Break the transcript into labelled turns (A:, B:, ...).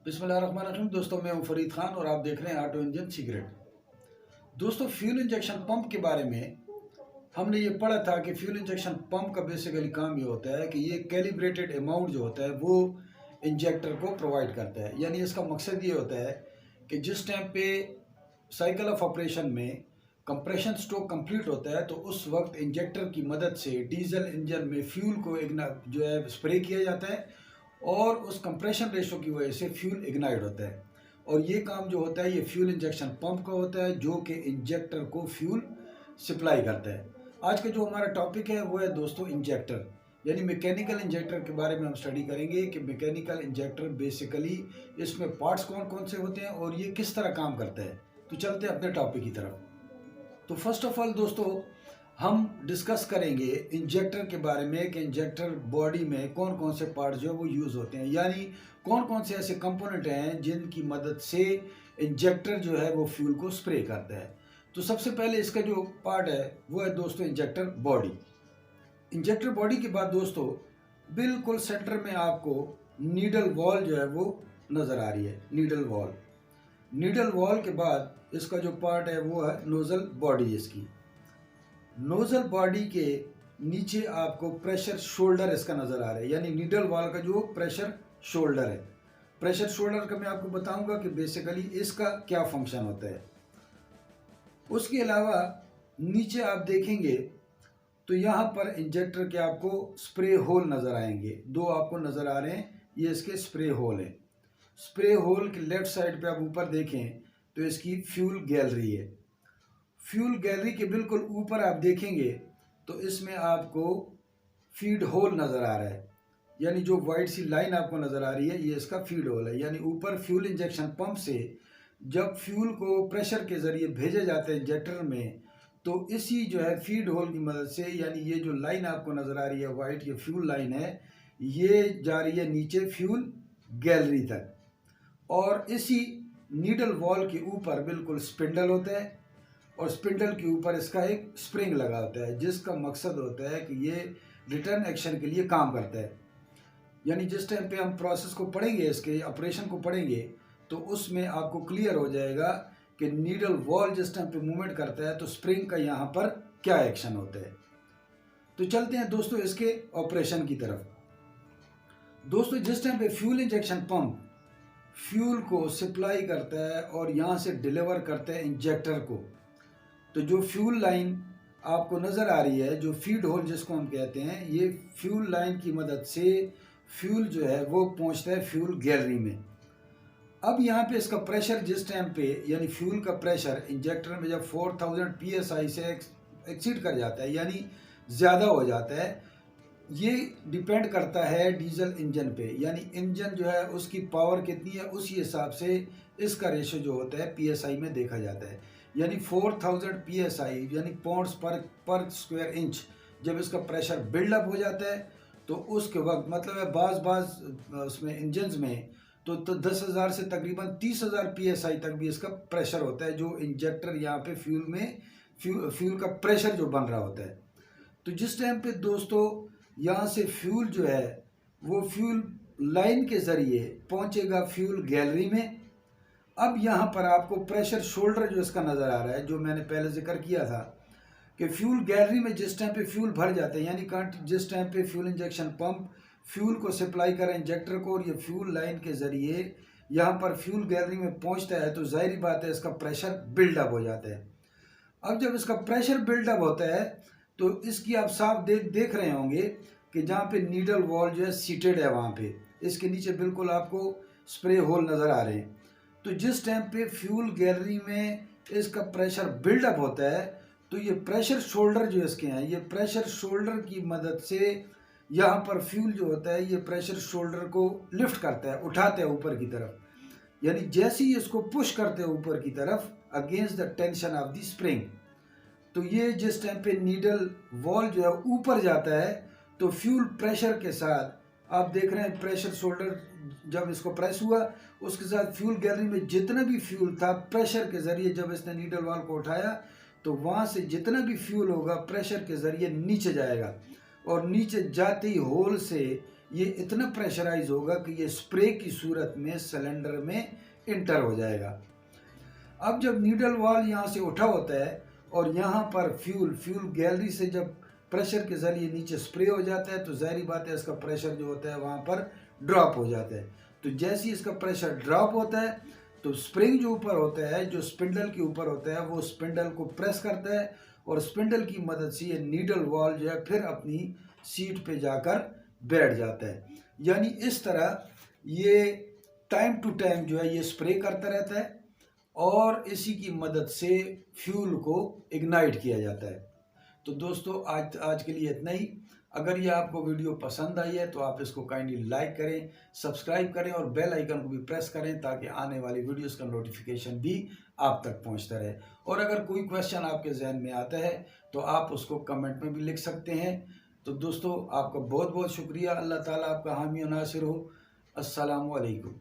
A: बिस्मिल्लाहिर्रहमानिर्रहीम। दोस्तों, मैं हूं फरीद खान और आप देख रहे हैं ऑटो इंजन सीक्रेट। दोस्तों, फ्यूल इंजेक्शन पंप के बारे में हमने ये पढ़ा था कि फ्यूल इंजेक्शन पंप का बेसिकली काम ये होता है कि ये कैलिब्रेटेड अमाउंट जो होता है वो इंजेक्टर को प्रोवाइड करता है। यानी इसका मकसद ये होता है कि जिस टाइम पे साइकिल ऑफ ऑपरेशन में कंप्रेशन स्ट्रोक कंप्लीट होता है तो उस वक्त इंजेक्टर की मदद से डीजल इंजन में फ्यूल को जो है स्प्रे किया जाता है और उस कंप्रेशन रेशो की वजह से फ्यूल इग्नाइट होता है। और ये काम जो होता है ये फ्यूल इंजेक्शन पंप का होता है जो कि इंजेक्टर को फ्यूल सप्लाई करता है। आज का जो हमारा टॉपिक है वो है दोस्तों इंजेक्टर, यानी मैकेनिकल इंजेक्टर के बारे में हम स्टडी करेंगे कि मैकेनिकल इंजेक्टर बेसिकली इसमें पार्ट्स कौन कौन से होते हैं और ये किस तरह काम करता है। तो चलते हैं अपने टॉपिक की तरफ। तो फर्स्ट ऑफ ऑल दोस्तों, हम डिस्कस करेंगे इंजेक्टर के बारे में कि इंजेक्टर बॉडी में कौन कौन से पार्ट जो है वो यूज़ होते हैं, यानी कौन कौन से ऐसे कंपोनेंट हैं जिनकी मदद से इंजेक्टर जो है वो फ्यूल को स्प्रे करता है। तो सबसे पहले इसका जो पार्ट है वो है दोस्तों इंजेक्टर बॉडी। इंजेक्टर बॉडी के बाद दोस्तों बिल्कुल सेंटर में आपको नीडल वॉल जो है वो नज़र आ रही है। नीडल वॉल के बाद इसका जो पार्ट है वो है नोजल बॉडी। इसकी नोजल बॉडी के नीचे आपको प्रेशर शोल्डर इसका नज़र आ रहा है, यानी नीडल वॉल का जो प्रेशर शोल्डर है। प्रेशर शोल्डर का मैं आपको बताऊंगा कि बेसिकली इसका क्या फंक्शन होता है। उसके अलावा नीचे आप देखेंगे तो यहाँ पर इंजेक्टर के आपको स्प्रे होल नज़र आएंगे। दो आपको नज़र आ रहे हैं, ये इसके स्प्रे होल हैं। स्प्रे होल के लेफ्ट साइड पे आप ऊपर देखें तो इसकी फ्यूल गैलरी है। फ्यूल गैलरी के बिल्कुल ऊपर आप देखेंगे तो इसमें आपको फीड होल नज़र आ रहा है, यानी जो वाइट सी लाइन आपको नज़र आ रही है ये इसका फीड होल है। यानी ऊपर फ्यूल इंजेक्शन पंप से जब फ्यूल को प्रेशर के ज़रिए भेजा जाता है इंजेक्टर में तो इसी जो है फीड होल की मदद से, यानी ये जो लाइन आपको नज़र आ रही है वाइट, ये फ्यूल लाइन है, ये जा रही है नीचे फ्यूल गैलरी तक। और इसी नीडल वॉल के ऊपर बिल्कुल स्पिंडल होता है और स्पिंडल के ऊपर इसका एक स्प्रिंग लगा होता है जिसका मकसद होता है कि ये रिटर्न एक्शन के लिए काम करता है। यानी जिस टाइम पे हम प्रोसेस को पढ़ेंगे, इसके ऑपरेशन को पढ़ेंगे, तो उसमें आपको क्लियर हो जाएगा कि नीडल वॉल जिस टाइम पे मूवमेंट करता है तो स्प्रिंग का यहाँ पर क्या एक्शन होता है। तो चलते हैं दोस्तों इसके ऑपरेशन की तरफ। दोस्तों, जिस टाइम पे फ्यूल इंजेक्शन पंप फ्यूल को सप्लाई करता है और यहाँ से डिलीवर करता है इंजेक्टर को, तो जो फ्यूल लाइन आपको नज़र आ रही है, जो फीड होल जिसको हम कहते हैं, ये फ्यूल लाइन की मदद से फ्यूल जो है वो पहुँचता है फ्यूल गैलरी में। अब यहाँ पे इसका प्रेशर जिस टाइम पे, यानी फ्यूल का प्रेशर इंजेक्टर में जब 4000 psi से एक्सीड कर जाता है, यानी ज़्यादा हो जाता है, ये डिपेंड करता है डीजल इंजन पे। यानी इंजन जो है उसकी पावर कितनी है उसी हिसाब से इसका रेशो जो होता है psi में देखा जाता है। यानी 4000 psi यानी पाउंड्स पर स्क्वायर इंच जब इसका प्रेशर बिल्डअप हो जाता है तो उसके वक्त मतलब है बाज उसमें इंजन्स में तो 10,000 से तकरीबन 30,000 psi तक भी इसका प्रेशर होता है, जो इंजेक्टर यहाँ पे फ्यूल में फ्यूल का प्रेशर जो बन रहा होता है। तो जिस टाइम पे दोस्तों यहाँ से फ्यूल जो है वो फ्यूल लाइन के ज़रिए पहुँचेगा फ्यूल गैलरी में। अब यहाँ पर आपको प्रेशर शोल्डर जो इसका नज़र आ रहा है, जो मैंने पहले जिक्र किया था कि फ्यूल गैलरी में जिस टाइम पे फ्यूल भर जाता है, यानी जिस टाइम पे फ्यूल इंजेक्शन पंप फ्यूल को सप्लाई करें इंजेक्टर को और ये फ्यूल लाइन के ज़रिए यहाँ पर फ्यूल गैलरी में पहुँचता है तो जाहिर बात है इसका प्रेशर बिल्डअप हो जाता है। अब जब इसका प्रेशर बिल्डअप होता है तो इसकी आप साफ देख रहे होंगे कि जहाँ पे नीडल वॉल जो है सीटेड है, वहाँ पे इसके नीचे बिल्कुल आपको स्प्रे होल नज़र आ रहे हैं। तो जिस टाइम पे फ्यूल गैलरी में इसका प्रेशर बिल्डअप होता है तो ये प्रेशर शोल्डर जो इसके हैं, ये प्रेशर शोल्डर की मदद से यहाँ पर फ्यूल जो होता है ये प्रेशर शोल्डर को लिफ्ट करता है, उठाता है ऊपर की तरफ। यानी जैसे ही इसको पुश करते हैं ऊपर की तरफ against the tension of the spring, तो ये जिस टाइम पे नीडल वॉल जो है ऊपर जाता है तो फ्यूल प्रेशर के साथ आप देख रहे हैं प्रेशर शोल्डर जब इसको प्रेस हुआ उसके साथ फ्यूल गैलरी में जितना भी फ्यूल था प्रेशर के ज़रिए जब इसने नीडल वॉल को उठाया तो वहाँ से जितना भी फ्यूल होगा प्रेशर के ज़रिए नीचे जाएगा और नीचे जाते ही होल से ये इतना प्रेशराइज होगा कि ये स्प्रे की सूरत में सिलेंडर में इंटर हो जाएगा। अब जब नीडल वाल यहाँ से उठा होता है और यहाँ पर फ्यूल गैलरी से जब प्रेशर के जरिए नीचे स्प्रे हो जाता है तो ज़ाहिर बात है इसका प्रेशर जो होता है वहाँ पर ड्रॉप हो जाता है। तो जैसे ही इसका प्रेशर ड्रॉप होता है तो स्प्रिंग जो ऊपर होता है, जो स्पिंडल के ऊपर होता है, वो स्पिंडल को प्रेस करता है और स्पिंडल की मदद से ये नीडल वॉल जो है फिर अपनी सीट पे जाकर बैठ जाता है। यानी इस तरह ये टाइम टू टाइम जो है ये स्प्रे करता रहता है और इसी की मदद से फ्यूल को इग्नाइट किया जाता है। तो दोस्तों आज के लिए इतना ही। अगर ये आपको वीडियो पसंद आई है तो आप इसको काइंडली लाइक करें, सब्सक्राइब करें और बेल आइकन को भी प्रेस करें ताकि आने वाली वीडियोस का नोटिफिकेशन भी आप तक पहुंचता रहे। और अगर कोई क्वेश्चन आपके जहन में आता है तो आप उसको कमेंट में भी लिख सकते हैं। तो दोस्तों आपका बहुत बहुत शुक्रिया। अल्लाह ताला आपका हामी और नासिर हो। अस्सलामु अलैकुम।